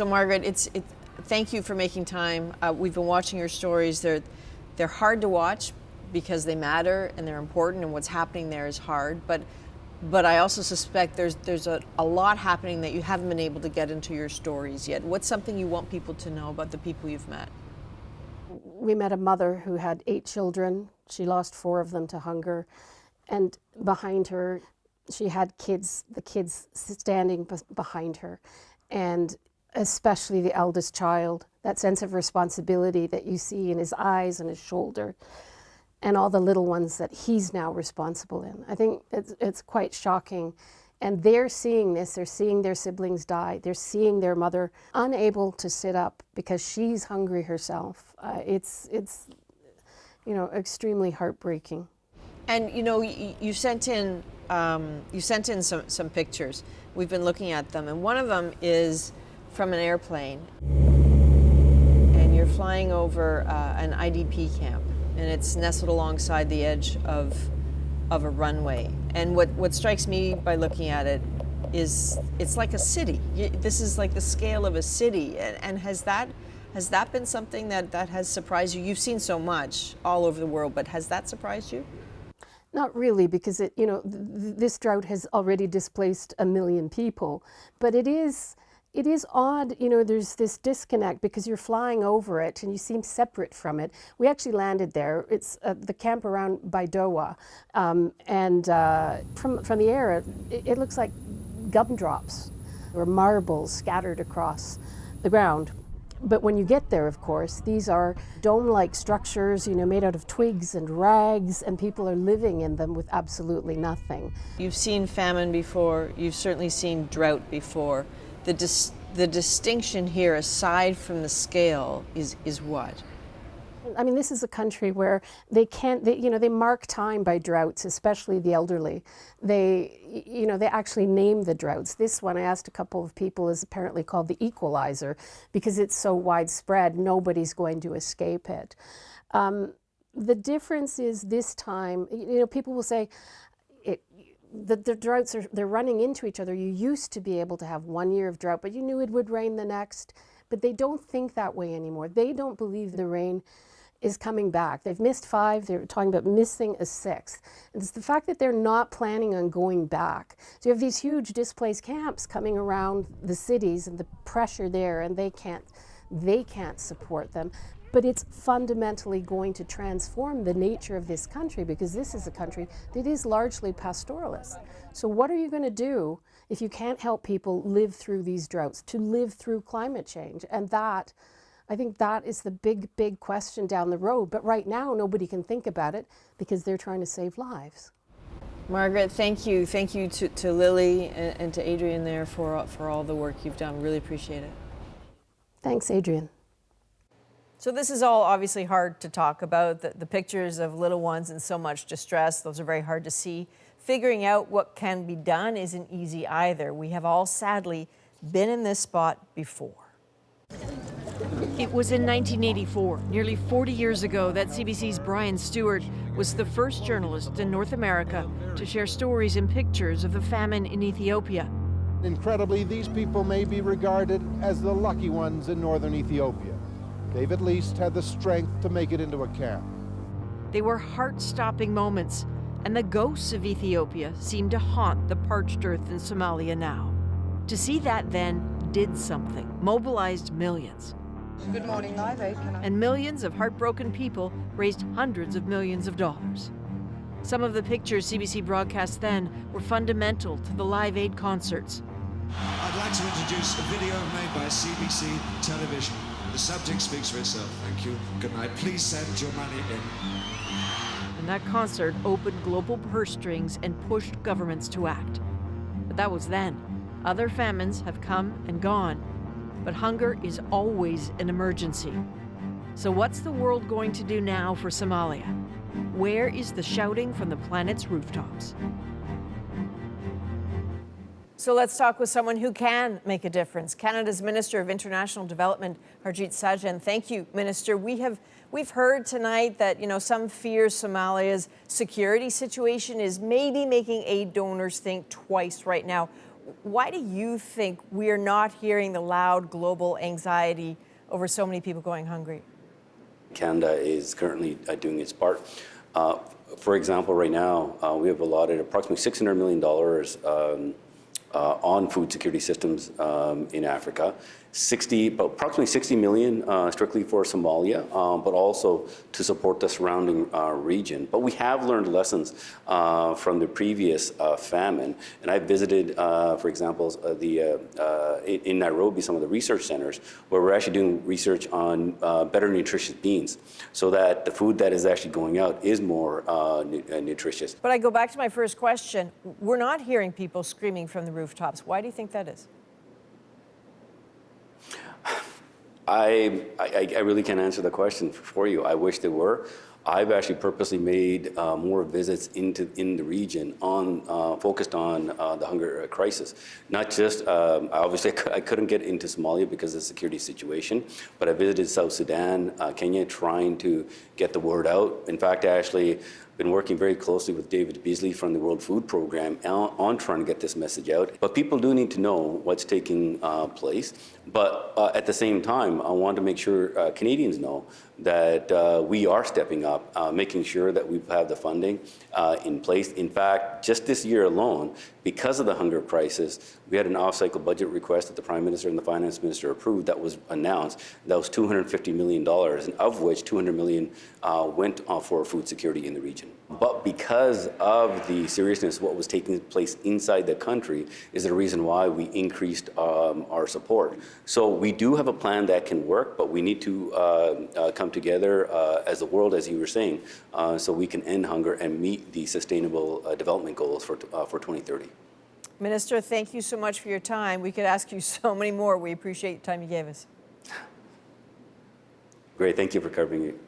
So Margaret, thank you for making time. We've been watching your stories. They're hard to watch because they matter and they're important, and what's happening there is hard. But I also suspect there's a lot happening that you haven't been able to get into your stories yet. What's something you want people to know about the people you've met? We met a mother who had 8 children. She lost 4 of them to hunger. And behind her, she had the kids standing behind her. And especially the eldest child, that sense of responsibility that you see in his eyes and his shoulder, and all the little ones that he's now responsible in. I think it's quite shocking. And they're seeing this, they're seeing their siblings die, they're seeing their mother unable to sit up because she's hungry herself. It's extremely heartbreaking. And you sent in some pictures. We've been looking at them, and one of them is from an airplane, and you're flying over an IDP camp, and it's nestled alongside the edge of a runway. And what strikes me by looking at it is it's like a city. This is like the scale of a city. And has that been something that has surprised you? You've seen so much all over the world, but has that surprised you? Not really, because this drought has already displaced 1 million people. But it is odd, there's this disconnect because you're flying over it and you seem separate from it. We actually landed there. It's the camp around Baidoa, and from the air, it looks like gumdrops or marbles scattered across the ground. But when you get there, of course, these are dome-like structures, made out of twigs and rags, and people are living in them with absolutely nothing. You've seen famine before. You've certainly seen drought before. The distinction here, aside from the scale, is what? I mean, this is a country where they mark time by droughts, especially the elderly. They actually name the droughts. This one, I asked a couple of people, is apparently called the equalizer because it's so widespread, nobody's going to escape it. The difference is this time, people will say, the droughts they're running into each other. You used to be able to have 1 year of drought, but you knew it would rain the next. But they don't think that way anymore. They don't believe the rain is coming back. They've missed 5, they're talking about missing a 6th. And it's the fact that they're not planning on going back. So you have these huge displaced camps coming around the cities and the pressure there, and they can't support them. But it's fundamentally going to transform the nature of this country, because this is a country that is largely pastoralist. So what are you going to do if you can't help people live through these droughts, to live through climate change? And I think that is the big, big question down the road. But right now, nobody can think about it because they're trying to save lives. Margaret, thank you. Thank you to Lily and to Adrienne there for all the work you've done. Really appreciate it. Thanks, Adrienne. So this is all obviously hard to talk about, the pictures of little ones in so much distress. Those are very hard to see. Figuring out what can be done isn't easy either. We have all sadly been in this spot before. It was in 1984, nearly 40 years ago, that CBC's Brian Stewart was the first journalist in North America to share stories and pictures of the famine in Ethiopia. Incredibly, these people may be regarded as the lucky ones in northern Ethiopia. They've at least had the strength to make it into a camp. They were heart-stopping moments, and the ghosts of Ethiopia seemed to haunt the parched earth in Somalia now. To see that then did something, mobilized millions. Good morning, Live Aid. And millions of heartbroken people raised hundreds of millions of dollars. Some of the pictures CBC broadcast then were fundamental to the Live Aid concerts. I'd like to introduce a video made by CBC Television. The subject speaks for itself. Thank you. Good night. Please send your money in. And that concert opened global purse strings and pushed governments to act. But that was then. Other famines have come and gone. But hunger is always an emergency. So what's the world going to do now for Somalia? Where is the shouting from the planet's rooftops? So let's talk with someone who can make a difference. Canada's Minister of International Development, Harjit Sajjan. Thank you, Minister. We've heard tonight that some fear Somalia's security situation is maybe making aid donors think twice right now. Why do you think we're not hearing the loud global anxiety over so many people going hungry? Canada is currently doing its part. For example, right now, we have allotted approximately $600 million on food security systems in Africa. Approximately 60 million strictly for Somalia, but also to support the surrounding region. But we have learned lessons from the previous famine. And I visited, for example, in Nairobi, some of the research centers where we're actually doing research on better nutritious beans, so that the food that is actually going out is more nutritious. But I go back to my first question. We're not hearing people screaming from the rooftops. Why do you think that is? I really can't answer the question for you. I wish they were. I've actually purposely made more visits in the region focused on the hunger crisis. Not just, obviously I couldn't get into Somalia because of the security situation, but I visited South Sudan, Kenya, trying to get the word out. In fact, I actually been working very closely with David Beasley from the World Food Program on trying to get this message out. But people do need to know what's taking place. But at the same time, I want to make sure Canadians know that we are stepping up, making sure that we have the funding in place. In fact, just this year alone, because of the hunger crisis, we had an off-cycle budget request that the Prime Minister and the Finance Minister approved that was announced. That was $250 million, and of which $200 million went for food security in the region. But because of the seriousness of what was taking place inside the country is the reason why we increased our support. So we do have a plan that can work, but we need to come together as a world, as you were saying, so we can end hunger and meet the sustainable development goals for 2030. Minister, thank you so much for your time. We could ask you so many more. We appreciate the time you gave us. Great, thank you for covering it.